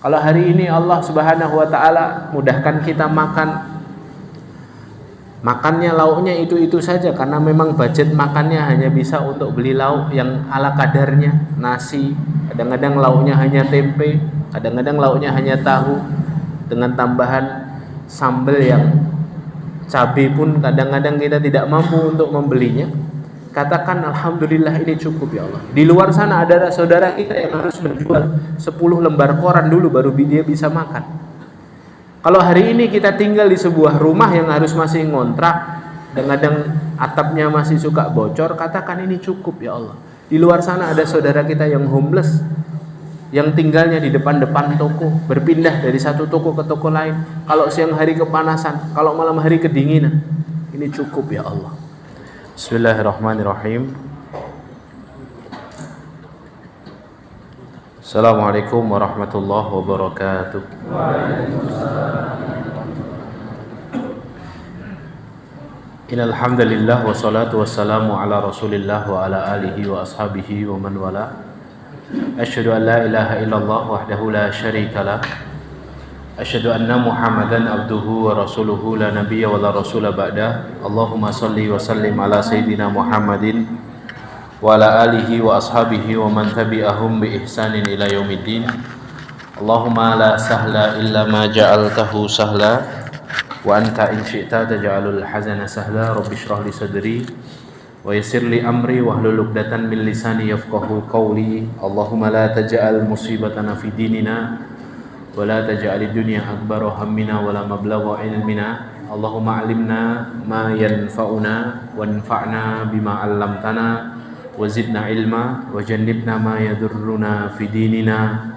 Kalau hari ini Allah Subhanahu wa taala mudahkan kita makannya lauknya itu saja, karena memang budget makannya hanya bisa untuk beli lauk yang ala kadarnya, nasi, kadang-kadang lauknya hanya tempe, kadang-kadang lauknya hanya tahu dengan tambahan sambal yang cabai pun kadang-kadang kita tidak mampu untuk membelinya. Katakan alhamdulillah, ini cukup ya Allah. Di luar sana ada saudara kita yang harus menjual 10 lembar koran dulu baru dia bisa makan. Kalau hari ini kita tinggal di sebuah rumah yang harus masih ngontrak, kadang-kadang atapnya masih suka bocor, katakan ini cukup ya Allah. Di luar sana ada saudara kita yang homeless, yang tinggalnya di depan-depan toko, berpindah dari satu toko ke toko lain. Kalau siang hari kepanasan, kalau malam hari kedinginan. Ini cukup ya Allah. Bismillahirrahmanirrahim. Assalamualaikum warahmatullahi wabarakatuh. Innal hamdalillah wassalatu wassalamu ala Rasulillah wa ala alihi wa ashabihi wa man wala. Asyhadu an la ilaha illallah wahdahu la syarika lah. Asyhadu anna Muhammadan abduhu wa rasuluhu la nabiyya wa la rasula ba'dah. Allahumma shalli wa sallim ala sayyidina Muhammadin wa ala alihi wa ashabihi wa man tabi'ahum bi ihsanin ila yaumiddin. Allahumma la sahla illa ma ja'altahu sahla wa anta in syi'ta taj'alul hazana sahla. Rabbi shrah li sadri wa yassir li amri wahlul 'uqdatam min lisani yafqahu qawli. Allahumma la taj'al musibatana fi dinina wa la taj'alid dunya akbara hammina wa la mablagha ilmina. Allahumma 'allimna ma yanfa'una wanfa'na bima 'allamtana wazidna ilma wajannibna ma yadurruna fi dinina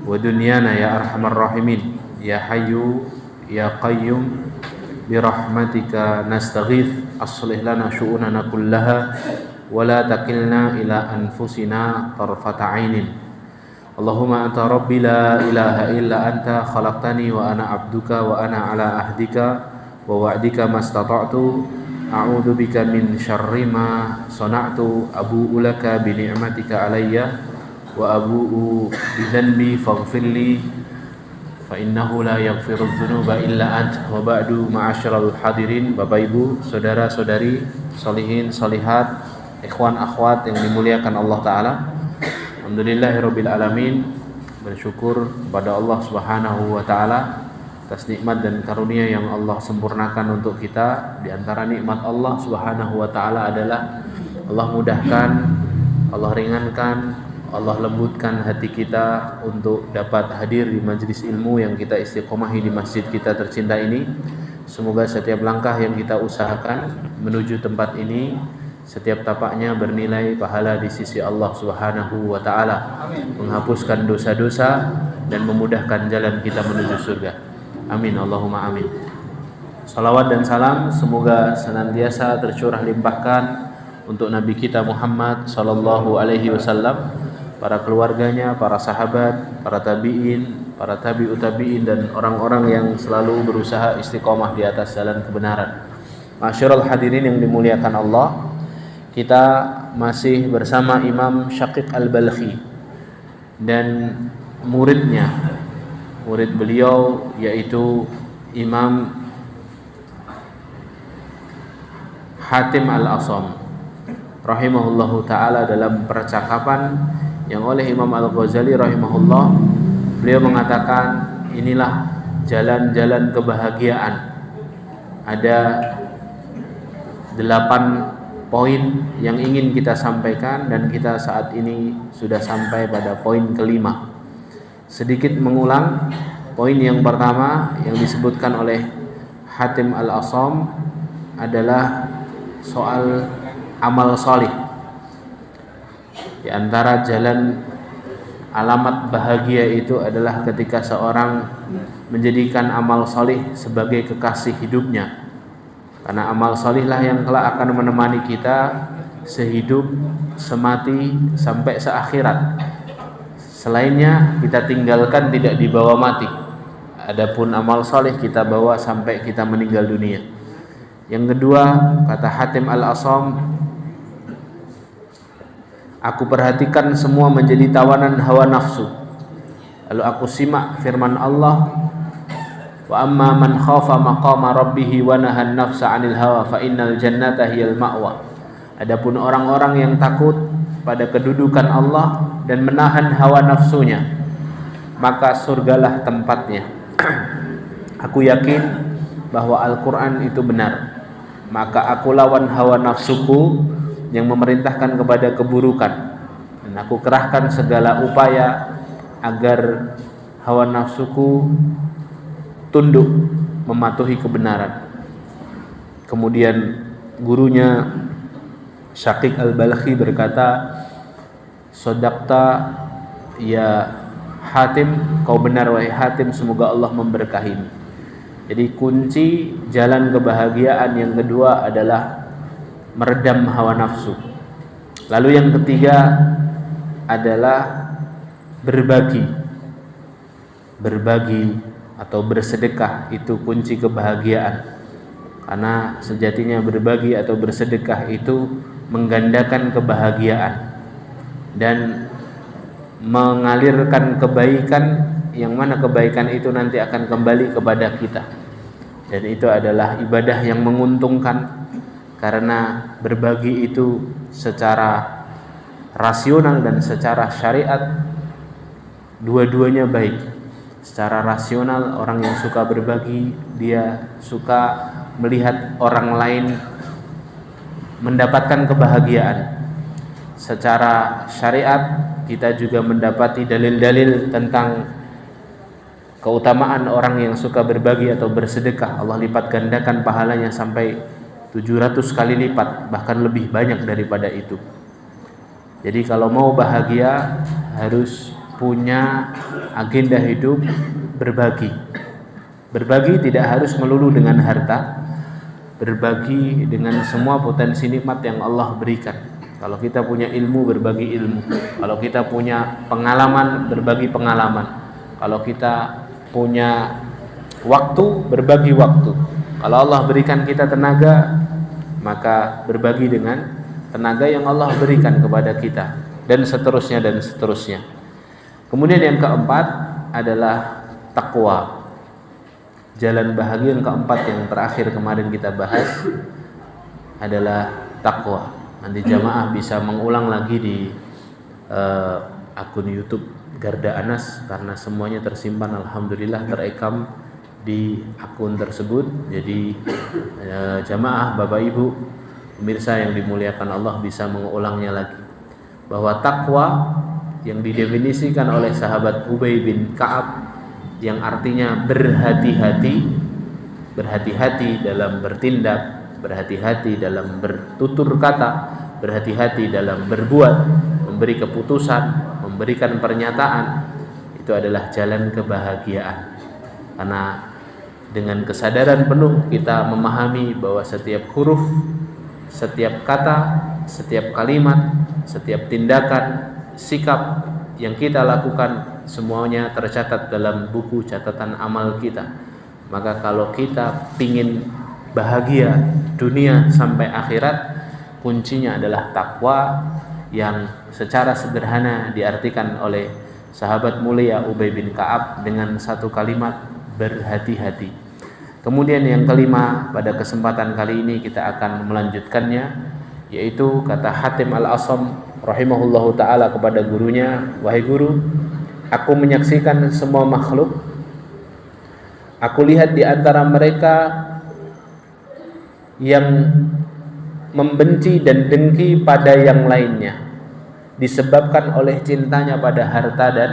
wa dunyana ya arhamar rahimin ya hayyu ya qayyum bi rahmatika nastaghith aslih lana syu'unana kullaha wa la takilna ila anfusina tarfata 'ainin. Allahumma anta rabbi la ilaha illa anta khalaqtani wa ana 'abduka wa ana 'ala ahdika wa wa'dika mastata'tu. A'udzu bika min syarri ma sana'tu, abu'u laka bi ni'matika alayya wa abu'u bi dhanbi faghfirli fa innahu la yaghfiru dzunuba illa ant. Wa ba'du, ma'asyiral hadirin, Bapak Ibu, saudara-saudari, sholihin, sholihat, ikhwan akhwat yang dimuliakan Allah taala. Alhamdulillahirabbil alamin, bersyukur kepada Allah Subhanahu wa taala atas nikmat dan karunia yang Allah sempurnakan untuk kita. Di antara nikmat Allah Subhanahu wa taala adalah Allah mudahkan, Allah ringankan, Allah lembutkan hati kita untuk dapat hadir di majelis ilmu yang kita istiqomahi di masjid kita tercinta ini. Semoga setiap langkah yang kita usahakan menuju tempat ini, setiap tapaknya bernilai pahala di sisi Allah Subhanahu wa taala, menghapuskan dosa-dosa dan memudahkan jalan kita menuju surga. Amin, Allahumma amin. Salawat dan salam semoga senantiasa tercurah limpahkan untuk Nabi kita Muhammad sallallahu alaihi wasallam, para keluarganya, para sahabat, para tabi'in, para tabi'ut tabi'in, dan orang-orang yang selalu berusaha istiqomah di atas jalan kebenaran. Ma'asyiral hadirin yang dimuliakan Allah, kita masih bersama Imam Syaqiq Al-Balkhi dan muridnya. Murid beliau yaitu Imam Hatim Al-Asham rahimahullahu ta'ala. Dalam percakapan yang oleh Imam Al-Ghazali rahimahullah, beliau mengatakan inilah jalan-jalan kebahagiaan. Ada 8 poin yang ingin kita sampaikan dan kita saat ini sudah sampai pada poin kelima. Sedikit mengulang, poin yang pertama yang disebutkan oleh Hatim Al-Asham adalah soal amal solih. Di antara jalan alamat bahagia itu adalah ketika seorang menjadikan amal solih sebagai kekasih hidupnya. Karena amal solihlah yang kelak akan menemani kita sehidup, semati, sampai seakhirat. Selainnya kita tinggalkan tidak dibawa mati. Adapun amal soleh kita bawa sampai kita meninggal dunia. Yang kedua, kata Hatim Al-Asham, aku perhatikan semua menjadi tawanan hawa nafsu. Lalu aku simak firman Allah, wa amma man khafa maqama rabbih wa nahan nafsa 'anil hawa fa innal jannata hiyal ma'wa. Adapun orang-orang yang takut pada kedudukan Allah dan menahan hawa nafsunya, maka surgalah tempatnya. Aku yakin bahwa Al-Quran itu benar, maka aku lawan hawa nafsuku yang memerintahkan kepada keburukan, dan aku kerahkan segala upaya agar hawa nafsuku tunduk mematuhi kebenaran. Kemudian gurunya Syaqiq Al-Balkhi berkata, "Shadaqta ya Hatim, kau benar wahai Hatim, semoga Allah memberkahimu." Jadi kunci jalan kebahagiaan yang kedua adalah meredam hawa nafsu. Lalu yang ketiga adalah berbagi. Berbagi atau bersedekah itu kunci kebahagiaan. Karena sejatinya berbagi atau bersedekah itu menggandakan kebahagiaan dan mengalirkan kebaikan, yang mana kebaikan itu nanti akan kembali kepada kita. Dan itu adalah ibadah yang menguntungkan, karena berbagi itu secara rasional dan secara syariat dua-duanya baik. Secara rasional, orang yang suka berbagi, dia suka melihat orang lain mendapatkan kebahagiaan. Secara syariat, kita juga mendapati dalil-dalil tentang keutamaan orang yang suka berbagi atau bersedekah. Allah lipat gandakan pahalanya sampai 700 kali lipat, bahkan lebih banyak daripada itu. Jadi kalau mau bahagia harus punya agenda hidup berbagi. Berbagi tidak harus melulu dengan harta, berbagi dengan semua potensi nikmat yang Allah berikan. Kalau kita punya ilmu, berbagi ilmu. Kalau kita punya pengalaman, berbagi pengalaman. Kalau kita punya waktu, berbagi waktu. Kalau Allah berikan kita tenaga, maka berbagi dengan tenaga yang Allah berikan kepada kita, dan seterusnya dan seterusnya. Kemudian yang keempat adalah takwa. Jalan bahagia yang keempat yang terakhir kemarin kita bahas adalah takwa. Nanti jamaah bisa mengulang lagi di akun YouTube Garda Anas, karena semuanya tersimpan, alhamdulillah terekam di akun tersebut. Jadi jamaah, Bapak Ibu, pemirsa yang dimuliakan Allah bisa mengulangnya lagi, bahwa takwa yang didefinisikan oleh sahabat Ubay bin Ka'ab, yang artinya berhati-hati, berhati-hati dalam bertindak, berhati-hati dalam bertutur kata, berhati-hati dalam berbuat, memberi keputusan, memberikan pernyataan. Itu adalah jalan kebahagiaan. Karena dengan kesadaran penuh kita memahami bahwa setiap huruf, setiap kata, setiap kalimat, setiap tindakan, sikap yang kita lakukan semuanya tercatat dalam buku catatan amal kita. Maka kalau kita ingin bahagia dunia sampai akhirat, kuncinya adalah takwa, yang secara sederhana diartikan oleh sahabat mulia Ubay bin Ka'ab dengan satu kalimat, berhati-hati. Kemudian yang kelima, pada kesempatan kali ini kita akan melanjutkannya, yaitu kata Hatim Al-Asam rahimahullahu ta'ala kepada gurunya, "Wahai guru, aku menyaksikan semua makhluk. Aku lihat di antara mereka yang membenci dan dengki pada yang lainnya, disebabkan oleh cintanya pada harta dan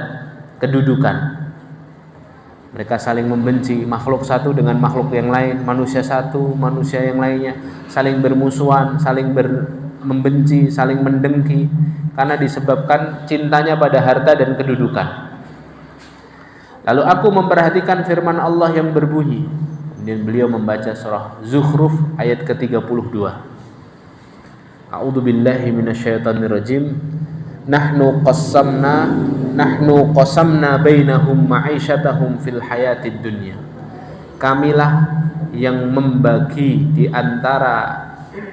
kedudukan. Mereka saling membenci, makhluk satu dengan makhluk yang lain, manusia satu, manusia yang lainnya, saling bermusuhan, saling membenci, saling mendengki, karena disebabkan cintanya pada harta dan kedudukan. Lalu aku memperhatikan firman Allah yang berbunyi." Kemudian beliau membaca surah Zukhruf ayat ke-32. A'udzu billahi minasyaitonir rajim. Nahnu qasamna bainahum ma'isyatahum fil hayatid dunya. Kamilah yang membagi di antara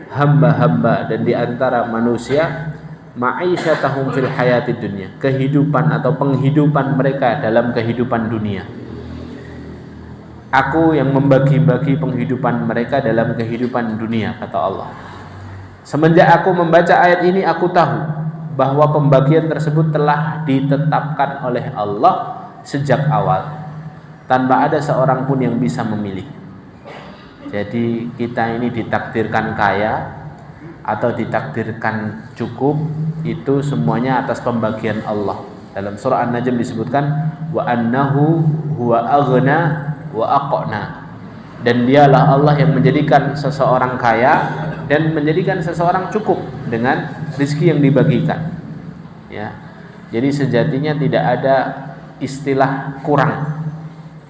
hamba-hamba dan di antara manusia ma'isyatahum fil hayatid dunya, kehidupan atau penghidupan mereka dalam kehidupan dunia. Aku yang membagi-bagi penghidupan mereka dalam kehidupan dunia, kata Allah. Semenjak aku membaca ayat ini, aku tahu bahwa pembagian tersebut telah ditetapkan oleh Allah sejak awal, tanpa ada seorang pun yang bisa memilih. Jadi kita ini ditakdirkan kaya atau ditakdirkan cukup, itu semuanya atas pembagian Allah. Dalam surah An-Najm disebutkan wa annahu huwa aghna wa aqna, dan dialah Allah yang menjadikan seseorang kaya dan menjadikan seseorang cukup dengan rezeki yang dibagikan. Ya. Jadi sejatinya tidak ada istilah kurang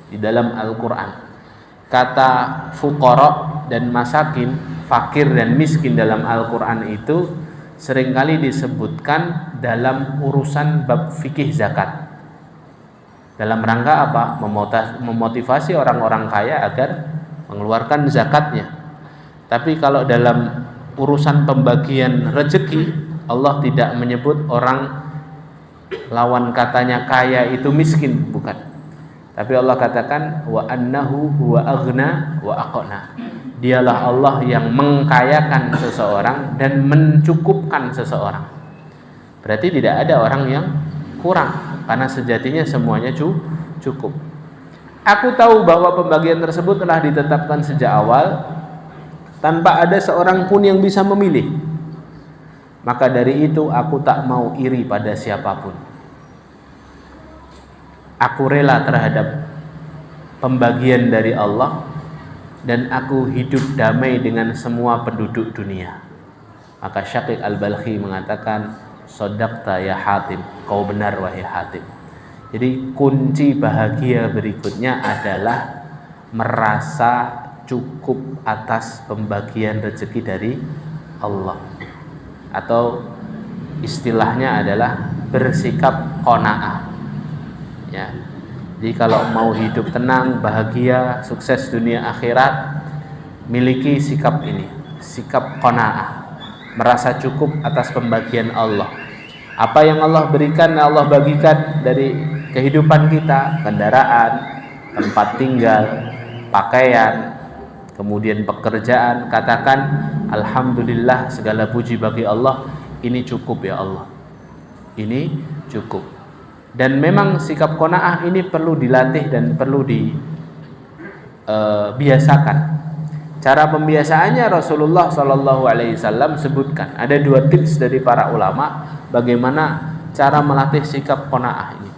di dalam Al-Qur'an. Kata fuqara dan masakin, fakir dan miskin dalam Al-Qur'an itu seringkali disebutkan dalam urusan bab fikih zakat. Dalam rangka apa? Memotivasi orang-orang kaya agar mengeluarkan zakatnya. Tapi kalau dalam urusan pembagian rezeki, Allah tidak menyebut orang lawan katanya kaya itu miskin, bukan. Tapi Allah katakan wa annahu huwa aghna wa aqna. Dialah Allah yang mengkayakan seseorang dan mencukupkan seseorang. Berarti tidak ada orang yang kurang, karena sejatinya semuanya cukup. Aku tahu bahwa pembagian tersebut telah ditetapkan sejak awal tanpa ada seorang pun yang bisa memilih. Maka dari itu aku tak mau iri pada siapapun. Aku rela terhadap pembagian dari Allah dan aku hidup damai dengan semua penduduk dunia. Maka Syaqiq Al-Balkhi mengatakan, shadaqta ya Hatim, kau benar wahai Hatim. Jadi kunci bahagia berikutnya adalah merasa cukup atas pembagian rezeki dari Allah, atau istilahnya adalah bersikap qanaah. Ya. Jadi kalau mau hidup tenang, bahagia, sukses dunia akhirat, miliki sikap ini, sikap qanaah, merasa cukup atas pembagian Allah. Apa yang Allah berikan, Allah bagikan dari kehidupan kita, kendaraan, tempat tinggal, pakaian, kemudian pekerjaan, katakan alhamdulillah, segala puji bagi Allah, ini cukup ya Allah, ini cukup. Dan memang sikap qanaah ini perlu dilatih dan perlu dibiasakan. Cara pembiasaannya Rasulullah SAW sebutkan. Ada 2 tips dari para ulama bagaimana cara melatih sikap qanaah ini.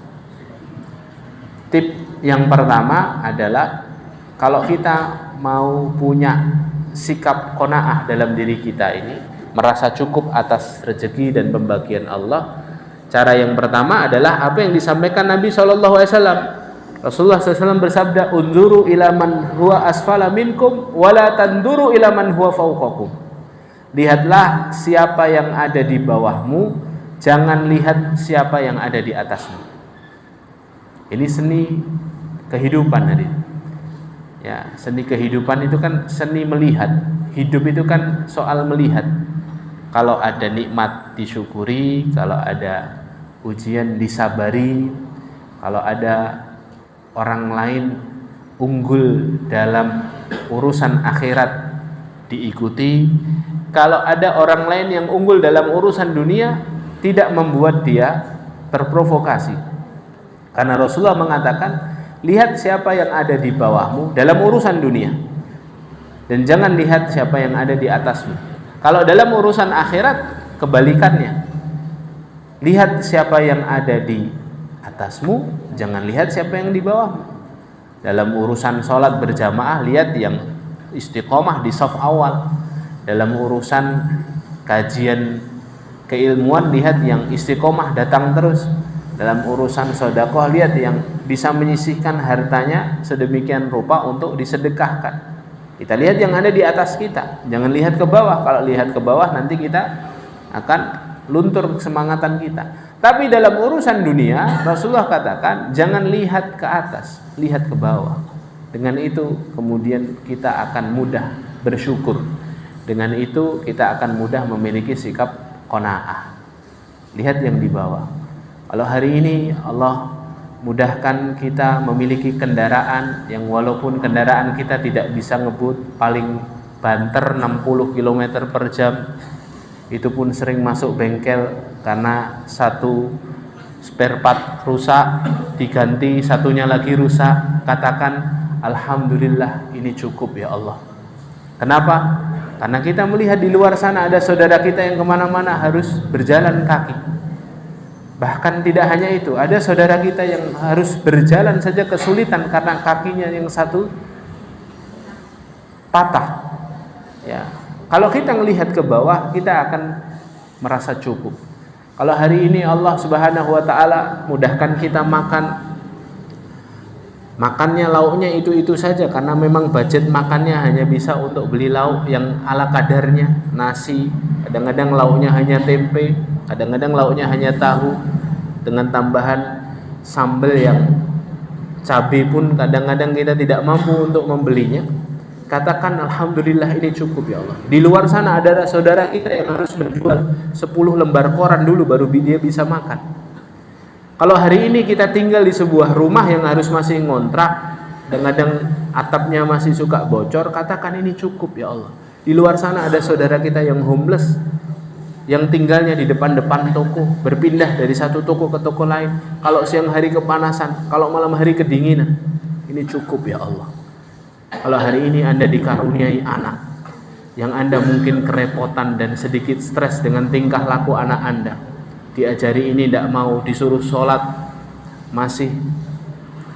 Tip yang pertama adalah kalau kita mau punya sikap qanaah dalam diri kita ini, merasa cukup atas rezeki dan pembagian Allah, cara yang pertama adalah apa yang disampaikan Nabi SAW. Rasulullah SAW bersabda, unzuru ila man huwa asfala minkum wala tanduru ila man huwa fawqakum. Lihatlah siapa yang ada di bawahmu, jangan lihat siapa yang ada di atasmu. Ini seni kehidupan tadi. Ya, seni kehidupan itu kan seni melihat. Hidup itu kan soal melihat. Kalau ada nikmat disyukuri, kalau ada ujian disabari, kalau ada orang lain unggul dalam urusan akhirat diikuti, kalau ada orang lain yang unggul dalam urusan dunia tidak membuat dia terprovokasi. Karena Rasulullah mengatakan, lihat siapa yang ada di bawahmu dalam urusan dunia, dan jangan lihat siapa yang ada di atasmu. Kalau dalam urusan akhirat kebalikannya, lihat siapa yang ada di atasmu, jangan lihat siapa yang di bawahmu. Dalam urusan sholat berjamaah, lihat yang istiqomah di shaf awal. Dalam urusan kajian keilmuan, lihat yang istiqomah datang terus. Dalam urusan sedekah, lihat yang bisa menyisihkan hartanya sedemikian rupa untuk disedekahkan. Kita lihat yang ada di atas kita, jangan lihat ke bawah. Kalau lihat ke bawah nanti kita akan luntur kesemangatan kita. Tapi dalam urusan dunia, Rasulullah katakan jangan lihat ke atas, lihat ke bawah. Dengan itu kemudian kita akan mudah bersyukur. Dengan itu kita akan mudah memiliki sikap qanaah. lihat yang di bawah. Kalau hari ini Allah mudahkan kita memiliki kendaraan yang walaupun kendaraan kita tidak bisa ngebut, paling banter 60 km per jam, itu pun sering masuk bengkel karena satu spare part rusak, diganti satunya lagi rusak, katakan alhamdulillah, ini cukup ya Allah. Kenapa? Karena kita melihat di luar sana ada saudara kita yang kemana-mana harus berjalan kaki. Bahkan tidak hanya itu, ada saudara kita yang harus berjalan saja kesulitan karena kakinya yang satu patah. Ya, kalau kita melihat ke bawah, kita akan merasa cukup. Kalau hari ini Allah Subhanahu wa Ta'ala mudahkan kita makannya lauknya itu saja, karena memang budget makannya hanya bisa untuk beli lauk yang ala kadarnya, nasi, kadang-kadang lauknya hanya tempe, kadang-kadang lauknya hanya tahu dengan tambahan sambal yang cabai pun kadang-kadang kita tidak mampu untuk membelinya. Katakan alhamdulillah, ini cukup ya Allah. Di luar sana ada saudara kita yang harus menjual 10 lembar koran dulu baru dia bisa makan. Kalau hari ini kita tinggal di sebuah rumah yang harus masih ngontrak, kadang-kadang atapnya masih suka bocor, katakan ini cukup ya Allah. Di luar sana ada saudara kita yang homeless, yang tinggalnya di depan-depan toko, berpindah dari satu toko ke toko lain. Kalau siang hari kepanasan, kalau malam hari kedinginan, ini cukup ya Allah. Kalau hari ini Anda dikaruniai anak, yang Anda mungkin kerepotan dan sedikit stres dengan tingkah laku anak Anda, diajari ini tidak mau, disuruh sholat masih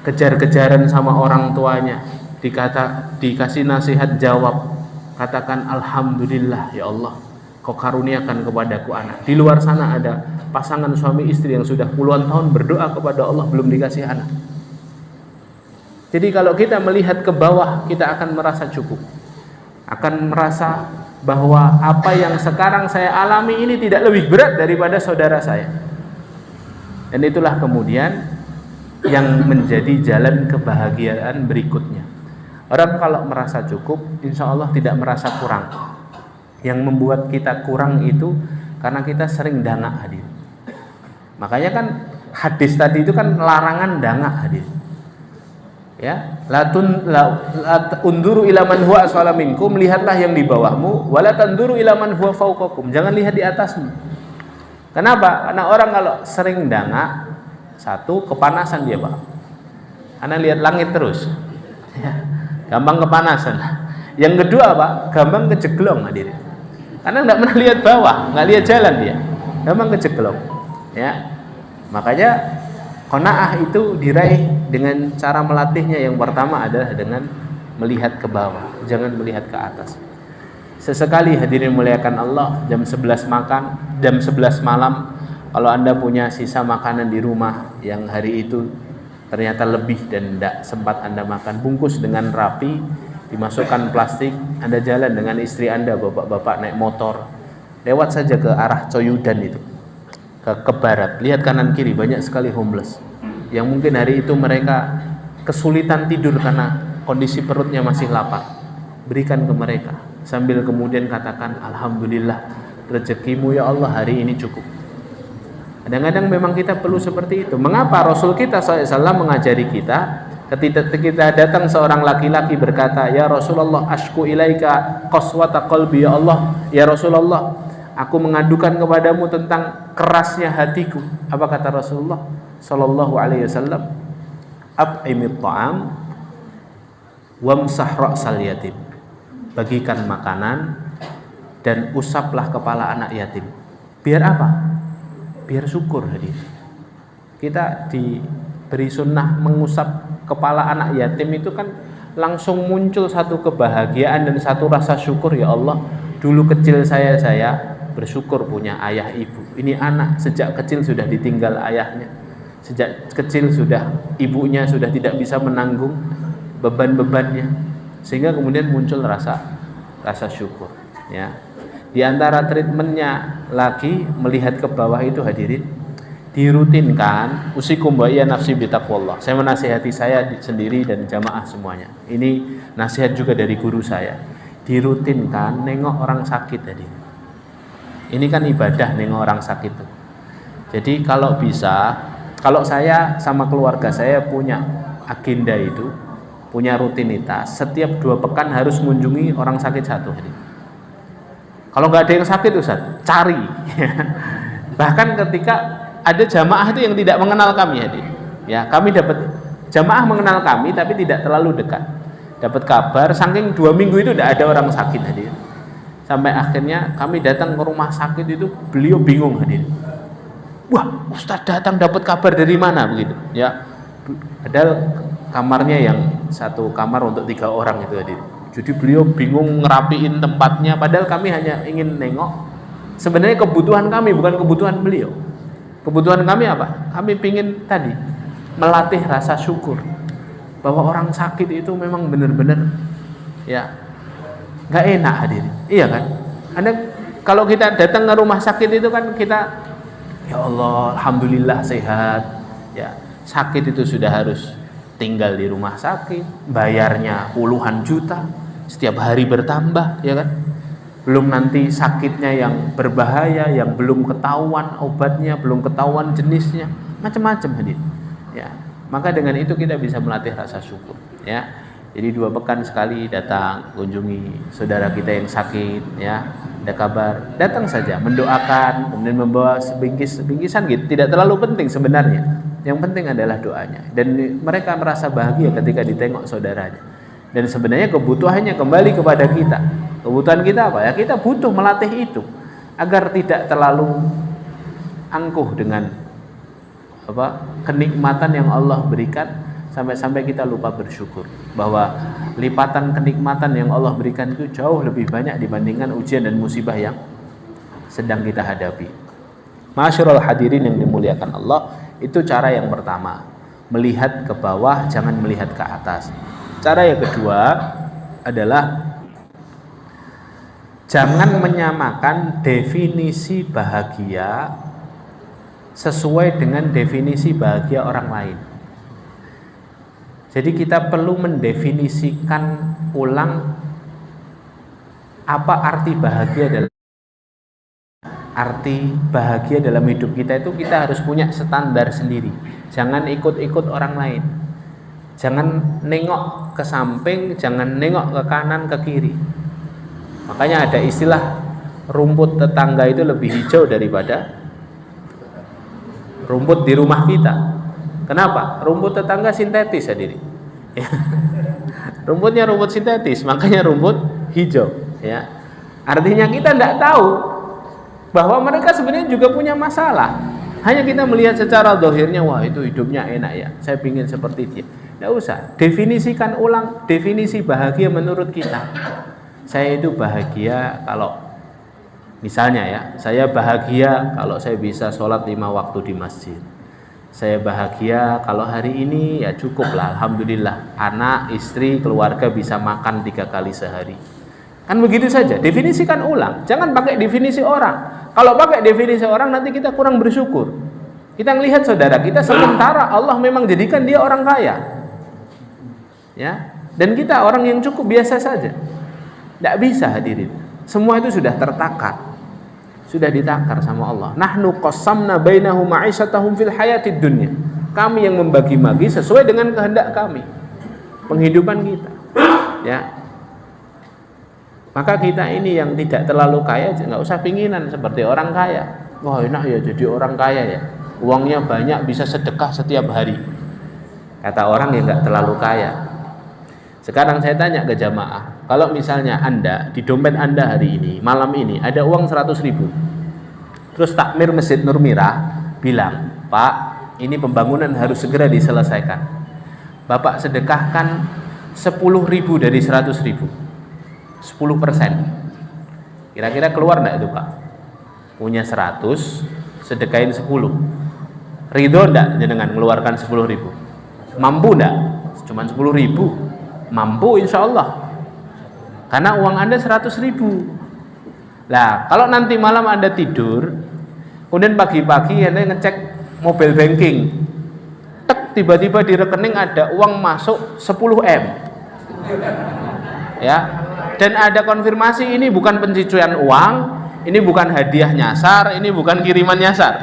kejar-kejaran sama orang tuanya, dikasih nasihat jawab, katakan alhamdulillah ya Allah, kau karuniakan kepadaku anak. Di luar sana ada pasangan suami istri yang sudah puluhan tahun berdoa kepada Allah belum dikasih anak. Jadi kalau kita melihat ke bawah, kita akan merasa cukup, akan merasa bahwa apa yang sekarang saya alami ini tidak lebih berat daripada saudara saya. Dan itulah kemudian yang menjadi jalan kebahagiaan berikutnya. Orang kalau merasa cukup, insya Allah tidak merasa kurang. Yang membuat kita kurang itu karena kita sering dangak hadir. Makanya kan hadis tadi itu kan larangan dangak hadir. Ya, unduru ila man huwa asfala minkum, lihatlah yang di bawahmu, wala tanduru ila man huwa fawqakum, jangan lihat di atasmu. Kenapa? Karena orang kalau sering dangak, satu, kepanasan dia, Pak. Karena lihat langit terus. Ya, gampang kepanasan. Yang kedua, Pak, gampang kejeglong hadirin. Karena enggak pernah lihat bawah, enggak lihat jalan dia. Gampang kejeglong. Ya. Makanya qanaah itu diraih dengan cara melatihnya. Yang pertama adalah dengan melihat ke bawah, jangan melihat ke atas. Sesekali hadirin muliakan Allah, jam 11 makan, jam 11 malam, kalau Anda punya sisa makanan di rumah yang hari itu ternyata lebih dan tidak sempat Anda makan, bungkus dengan rapi, dimasukkan plastik, Anda jalan dengan istri Anda, bapak-bapak naik motor, lewat saja ke arah Coyudan itu, ke barat, lihat kanan kiri banyak sekali homeless yang mungkin hari itu mereka kesulitan tidur karena kondisi perutnya masih lapar. Berikan ke mereka sambil kemudian katakan alhamdulillah, rezekimu ya Allah hari ini cukup. Kadang-kadang memang kita perlu seperti itu. Mengapa Rasul kita SAW mengajari kita, ketika kita datang seorang laki-laki berkata, ya Rasulullah ashku ilaika qaswata qalbi, ya Allah, ya Rasulullah, aku mengadukan kepadamu tentang kerasnya hatiku. Apa kata Rasulullah sallallahu alaihi wasallam? At'imit ta'am wamsah ra'sal yatim. Bagikan makanan dan usaplah kepala anak yatim. Biar apa? Biar syukur hadir. Kita diberi sunnah mengusap kepala anak yatim itu kan langsung muncul satu kebahagiaan dan satu rasa syukur. Ya Allah, dulu kecil saya bersyukur punya ayah ibu. Ini anak sejak kecil sudah ditinggal ayahnya, sejak kecil sudah ibunya sudah tidak bisa menanggung beban-bebannya, sehingga kemudian muncul rasa syukur. Ya, di antara treatmentnya lagi melihat ke bawah itu hadirin, dirutinkan. Usikum wa iya nafsi bitaqwallah. Saya menasihati saya sendiri dan jamaah semuanya. Ini nasihat juga dari guru saya. Dirutinkan nengok orang sakit tadi. Ini kan ibadah nengok orang sakit tuh. Jadi kalau bisa, kalau saya sama keluarga saya punya agenda itu, punya rutinitas, setiap 2 pekan harus mengunjungi orang sakit satu. Kalau nggak ada yang sakit Ustaz, cari. Bahkan ketika ada jamaah itu yang tidak mengenal kami, ya kami dapat jamaah mengenal kami tapi tidak terlalu dekat. Dapat kabar, saking 2 minggu itu tidak ada orang sakit hadir. Sampai akhirnya kami datang ke rumah sakit itu, beliau bingung hadir. Wah, Ustaz datang dapat kabar dari mana begitu? Ya, padahal kamarnya yang satu kamar untuk 3 orang itu hadir. Jadi beliau bingung ngerapiin tempatnya, padahal kami hanya ingin nengok. Sebenarnya kebutuhan kami bukan kebutuhan beliau. Kebutuhan kami apa? Kami pingin tadi melatih rasa syukur bahwa orang sakit itu memang benar-benar ya nggak enak hadirin, iya kan? Anda kalau kita datang ke rumah sakit itu kan kita ya Allah, alhamdulillah sehat. Ya, sakit itu sudah harus tinggal di rumah sakit, bayarnya puluhan juta, setiap hari bertambah, ya kan? Belum nanti sakitnya yang berbahaya, yang belum ketahuan obatnya, belum ketahuan jenisnya, macam-macam hadir. Ya, maka dengan itu kita bisa melatih rasa syukur. Ya, jadi 2 pekan sekali datang kunjungi saudara kita yang sakit, ya ada kabar, datang saja mendoakan, kemudian membawa sebingkisan gitu, tidak terlalu penting sebenarnya. Yang penting adalah doanya, dan mereka merasa bahagia ketika ditengok saudaranya. Dan sebenarnya kebutuhannya kembali kepada kita. Kebutuhan kita apa ya? Kita butuh melatih itu agar tidak terlalu angkuh dengan kenikmatan yang Allah berikan, sampai-sampai kita lupa bersyukur bahwa lipatan kenikmatan yang Allah berikan itu jauh lebih banyak dibandingkan ujian dan musibah yang sedang kita hadapi. Masyarul hadirin yang dimuliakan Allah, itu cara yang pertama, melihat ke bawah, jangan melihat ke atas. Cara yang kedua adalah jangan menyamakan definisi bahagia sesuai dengan definisi bahagia orang lain. Jadi kita perlu mendefinisikan ulang apa arti bahagia dalam hidup kita. Itu kita harus punya standar sendiri. Jangan ikut-ikut orang lain. Jangan nengok ke samping, jangan nengok ke kanan, ke kiri. Makanya ada istilah rumput tetangga itu lebih hijau daripada rumput di rumah kita. Kenapa? Rumput tetangga sintetis hadirin. Ya. Rumputnya rumput sintetis, makanya rumput hijau. Ya. Artinya kita tidak tahu bahwa mereka sebenarnya juga punya masalah. Hanya kita melihat secara zahirnya, wah itu hidupnya enak ya, saya ingin seperti dia. Tidak usah, definisikan ulang definisi bahagia menurut kita. Saya itu bahagia kalau misalnya ya, saya bahagia kalau saya bisa sholat 5 waktu di masjid. Saya bahagia kalau hari ini ya cukup lah, alhamdulillah, anak, istri, keluarga bisa makan 3 kali sehari. Kan begitu saja, definisikan ulang, jangan pakai definisi orang. Kalau pakai definisi orang nanti kita kurang bersyukur. Kita melihat saudara kita, sementara Allah memang jadikan dia orang kaya, ya, dan kita orang yang cukup biasa saja. Tidak bisa hadirin, semua itu sudah tertakar, sudah ditakar sama Allah. Nahnu qassamna bainahum ma'isyatahum fil hayatid dunya. Kami yang membagi-bagi sesuai dengan kehendak kami penghidupan kita, ya. Maka kita ini yang tidak terlalu kaya, nggak usah pinginan seperti orang kaya. Wah enak ya jadi orang kaya ya, uangnya banyak, bisa sedekah setiap hari, kata orang yang nggak terlalu kaya. Sekarang saya tanya ke jamaah, kalau misalnya Anda, di dompet Anda hari ini, malam ini ada uang 100.000, terus takmir Masjid Nur Mirah bilang, Pak, ini pembangunan harus segera diselesaikan, Bapak sedekahkan 10.000 dari 100.000, 10%. Kira-kira keluar enggak itu Pak? Punya 100, sedekahin 10. Ridho enggak jenengan mengeluarkan 10.000? Mampu enggak? Cuman 10.000. Mampu insya Allah. Karena uang Anda 100.000. Lah, kalau nanti malam Anda tidur, kemudian pagi-pagi Anda ngecek mobile banking, tek, tiba-tiba di rekening ada uang masuk 10M. Ya. Dan ada konfirmasi, ini bukan pencucian uang, ini bukan hadiah nyasar, ini bukan kiriman nyasar.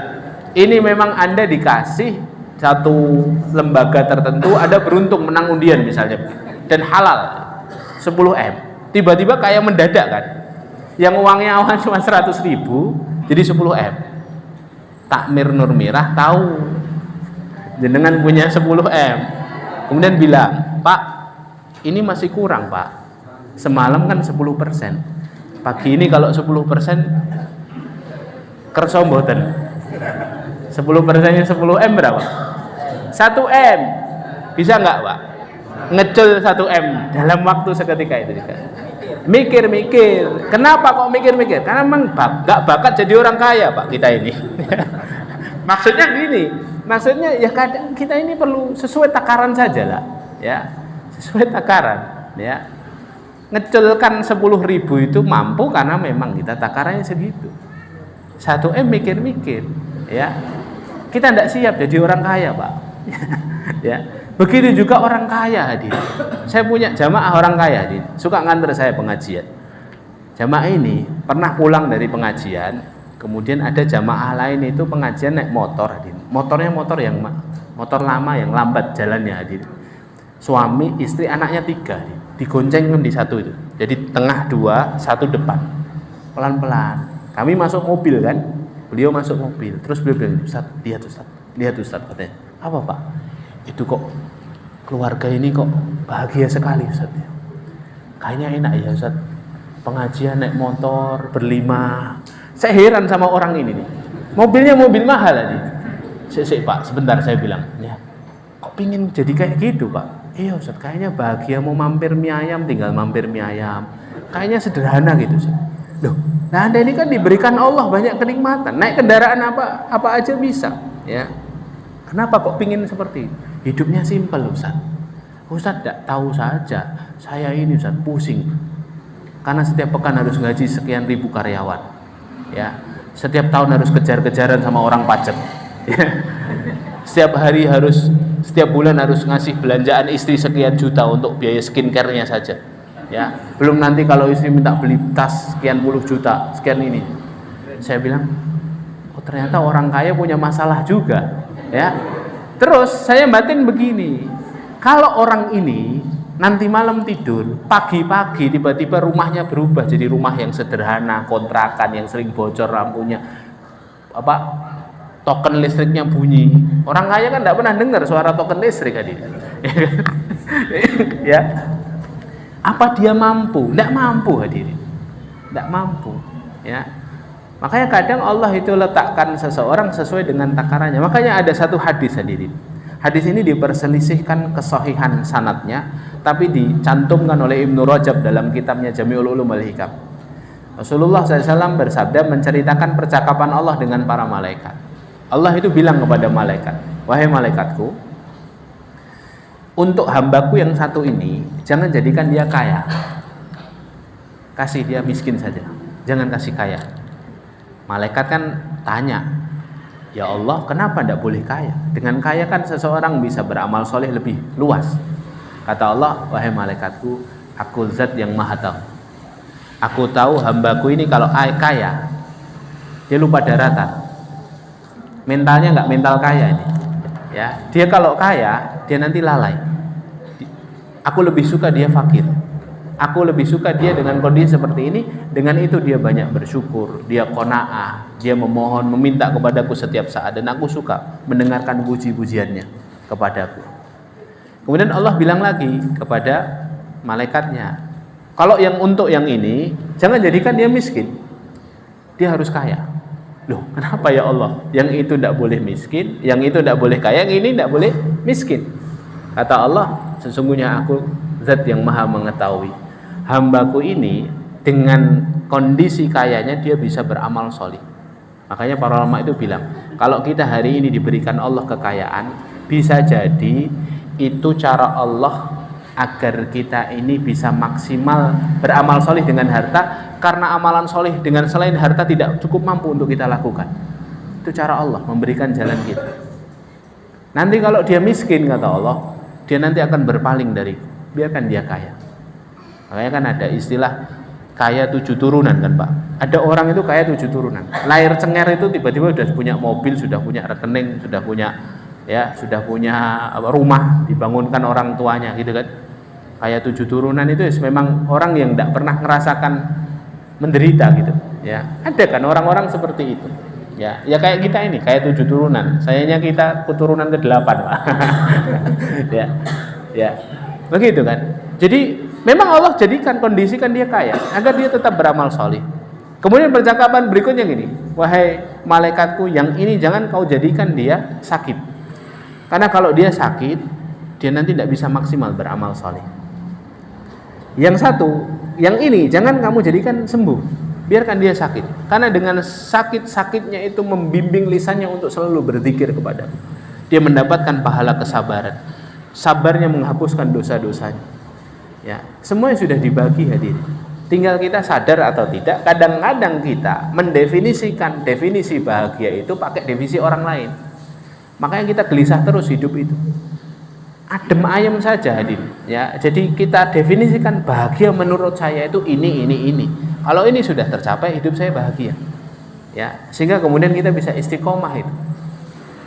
ini memang Anda dikasih satu lembaga tertentu, Anda beruntung menang undian misalnya, dan halal 10M, tiba-tiba kayak mendadak kan, yang uangnya awal cuma 100.000 jadi 10M. Takmir Nur Mirah tahu jenengan punya 10M, kemudian bilang, Pak, ini masih kurang Pak, semalam kan 10%, pagi ini kalau 10% kerso mboten, 10%-nya 10M berapa? 1M. Bisa nggak Pak? Ngecul 1M dalam waktu seketika itu juga. Mikir-mikir. Kenapa kok mikir-mikir? Karena memang nggak bakat jadi orang kaya Pak kita ini. Maksudnya gini, maksudnya ya kadang kita ini perlu sesuai takaran saja lah, ya, sesuai takaran, ya. Ngeculkan 10.000 itu mampu karena memang kita takarannya segitu. 1M mikir-mikir, ya. Kita tidak siap jadi orang kaya Pak. Ya, begitu juga orang kaya hadir. Saya punya jamaah orang kaya hadir, suka nganter saya pengajian. Jamaah ini pernah pulang dari pengajian, kemudian ada jamaah lain itu pengajian naik motor hadir. Motornya motor lama yang lambat jalannya hadir. Suami, istri, anaknya 3 hadir. Digonceng di satu itu. Jadi tengah 2, satu depan. Pelan-pelan. Kami masuk mobil kan, beliau masuk mobil. Terus beliau bilang, Ustaz, lihat Ustaz katanya. Apa Pak? Itu kok keluarga ini kok bahagia sekali Ustaz. Kayaknya enak ya Ustaz, pengajian naik motor berlima. Saya heran sama orang ini nih, mobilnya mobil mahal tadi. Pak, sebentar, saya bilang, ya, kok pingin jadi kayak gitu Pak? Iya Ustaz, kayaknya bahagia, mau mampir mie ayam tinggal mampir mie ayam, kayaknya sederhana gitu Ustaz. Loh, nah Anda ini kan diberikan Allah banyak kenikmatan, naik kendaraan apa aja bisa, ya. Kenapa kok pingin seperti itu? Hidupnya simpel Ustaz. Ustaz tidak tahu saja, saya ini Ustaz pusing karena setiap pekan harus gaji sekian ribu karyawan, ya. Setiap tahun harus kejar-kejaran sama orang pajak, ya. Setiap bulan harus ngasih belanjaan istri sekian juta untuk biaya skincare-nya saja, ya. Belum nanti kalau istri minta beli tas sekian puluh juta, sekian ini. Saya bilang, oh ternyata orang kaya punya masalah juga. Ya, terus saya batin begini, kalau orang ini nanti malam tidur, pagi-pagi tiba-tiba rumahnya berubah jadi rumah yang sederhana, kontrakan yang sering bocor lampunya, token listriknya bunyi. Orang kaya kan tidak pernah dengar suara token listrik tadi. Ya, apa dia mampu? Tidak mampu hadirin, tidak mampu, ya. Makanya kadang Allah itu letakkan seseorang sesuai dengan takarannya. Makanya ada satu hadis hadirin. Hadis ini diperselisihkan kesahihan sanadnya, tapi dicantumkan oleh Ibnu Rajab dalam kitabnya Jami'ul Ulum wal Hikam. Rasulullah SAW bersabda menceritakan percakapan Allah dengan para malaikat. Allah itu bilang kepada malaikat, wahai malaikatku, untuk hambaku yang satu ini, jangan jadikan dia kaya, kasih dia miskin saja, jangan kasih kaya. Malaikat kan tanya, ya Allah, kenapa tidak boleh kaya? Dengan kaya kan seseorang bisa beramal soleh lebih luas. Kata Allah, wahai malaikatku, aku zat yang maha tahu. Aku tahu hambaku ini kalau kaya, dia lupa daratan. Mentalnya nggak mental kaya ini. Ya, dia kalau kaya, dia nanti lalai. Aku lebih suka dia fakir. Aku lebih suka dia dengan kondisi seperti ini. Dengan itu dia banyak bersyukur, dia qanaah, dia memohon, meminta kepadaku setiap saat, dan aku suka mendengarkan puji-pujiannya kepadaku. Kemudian Allah bilang lagi kepada malaikatnya, kalau yang untuk yang ini jangan jadikan dia miskin, dia harus kaya. Loh, kenapa ya Allah? Yang itu tidak boleh miskin, yang itu tidak boleh kaya, yang ini tidak boleh miskin. Kata Allah, sesungguhnya aku zat yang maha mengetahui. Hambaku ini dengan kondisi kayanya dia bisa beramal solih. Makanya para ulama itu bilang, kalau kita hari ini diberikan Allah kekayaan, bisa jadi itu cara Allah agar kita ini bisa maksimal beramal solih dengan harta, karena amalan solih dengan selain harta tidak cukup mampu untuk kita lakukan. Itu cara Allah memberikan jalan kita. Nanti kalau dia miskin, kata Allah, dia nanti akan berpaling dari, biarkan dia kaya. Makanya kan ada istilah kaya 7 turunan kan Pak. Ada orang itu kaya 7 turunan. Lahir cengar itu tiba-tiba sudah punya mobil, sudah punya rekening, sudah punya rumah, dibangunkan orang tuanya gitu kan. Kaya 7 turunan itu memang orang yang tidak pernah merasakan menderita gitu ya. Ada kan orang-orang seperti itu. Ya kayak kita ini, kayak 7 turunan. Sayangnya kita keturunan ke-8, Pak. ya. Begitu kan. Jadi memang Allah jadikan, kondisikan dia kaya agar dia tetap beramal soleh. Kemudian percakapan berikutnya gini, wahai malaikatku, yang ini jangan kau jadikan dia sakit. Karena kalau dia sakit, dia nanti tidak bisa maksimal beramal soleh. Yang satu, yang ini jangan kamu jadikan sembuh, biarkan dia sakit. Karena dengan sakit-sakitnya itu membimbing lisannya untuk selalu berzikir kepadamu. Dia mendapatkan pahala kesabaran. Sabarnya menghapuskan dosa-dosanya. Ya, semuanya sudah dibagi hadirin. Tinggal kita sadar atau tidak. Kadang-kadang kita mendefinisikan definisi bahagia itu pakai definisi orang lain. Makanya kita gelisah terus hidup itu. Adem ayem saja hadirin. Ya, jadi kita definisikan bahagia menurut saya itu ini. Kalau ini sudah tercapai, hidup saya bahagia. Ya, sehingga kemudian kita bisa istiqomah itu.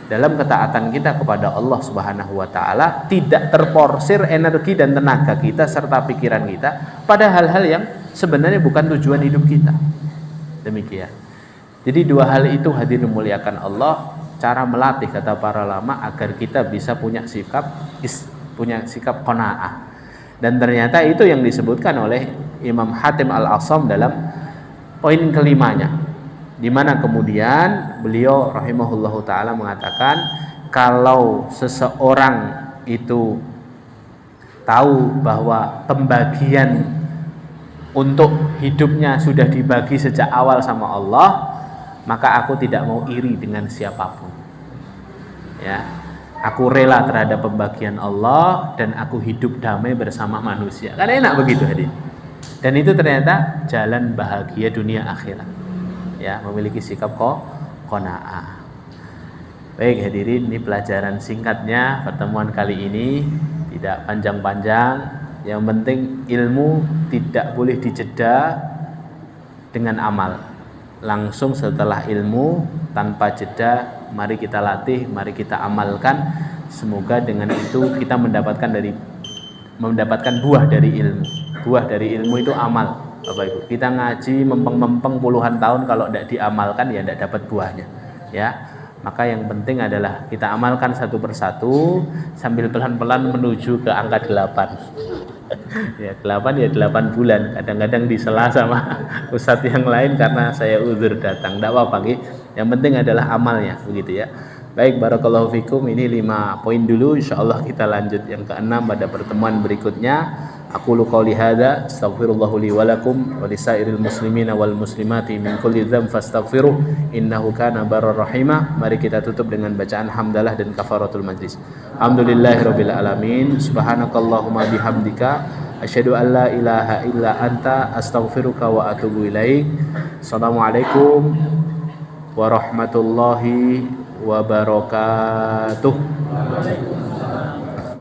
Dalam ketaatan kita kepada Allah Subhanahu wa taala, tidak terporsir energi dan tenaga kita serta pikiran kita pada hal-hal yang sebenarnya bukan tujuan hidup kita. Demikian. Jadi dua hal itu hadirin muliakan Allah, cara melatih kata para ulama agar kita bisa punya sikap qanaah. Dan ternyata itu yang disebutkan oleh Imam Hatim Al-Asam dalam poin kelimanya, di mana kemudian beliau rahimahullahu taala mengatakan kalau seseorang itu tahu bahwa pembagian untuk hidupnya sudah dibagi sejak awal sama Allah, maka aku tidak mau iri dengan siapapun. Ya, aku rela terhadap pembagian Allah dan aku hidup damai bersama manusia. Karena enak begitu hadirin. Dan itu ternyata jalan bahagia dunia akhirat. Ya, memiliki sikap qanaah. Baik hadirin, ini pelajaran singkatnya pertemuan kali ini, tidak panjang-panjang. Yang penting ilmu tidak boleh dijeda dengan amal. Langsung setelah ilmu tanpa jeda, mari kita latih, mari kita amalkan. Semoga dengan itu kita mendapatkan buah dari ilmu. Buah dari ilmu itu amal. Bapak Ibu, kita ngaji mempeng-mempeng puluhan tahun, kalau tidak diamalkan ya tidak dapat buahnya. Ya, maka yang penting adalah kita amalkan satu persatu sambil pelan-pelan menuju ke angka 8. Ya, 8 ya 8 bulan. Kadang-kadang disela sama ustadz yang lain karena saya uzur datang. Tidak apa-apa, yang penting adalah amalnya, begitu ya. Baik, barakallahu fikum. Ini 5 poin dulu. Insyaallah kita lanjut yang ke-6 pada pertemuan berikutnya. Aqulu qouli hadza astaghfirullahu li wa lakum wa lisairil muslimina wal muslimati min kulli dzamb fastaghfiruh innahu kana barrar rahima. Mari kita tutup dengan bacaan hamdalah dan kafaratul majlis. Alhamdulillahirabbil alamin. Subhanakallahumma bihamdika asyhadu an la ilaha illa anta astaghfiruka wa atubu ilaik. Assalamualaikum warahmatullahi wabarakatuh.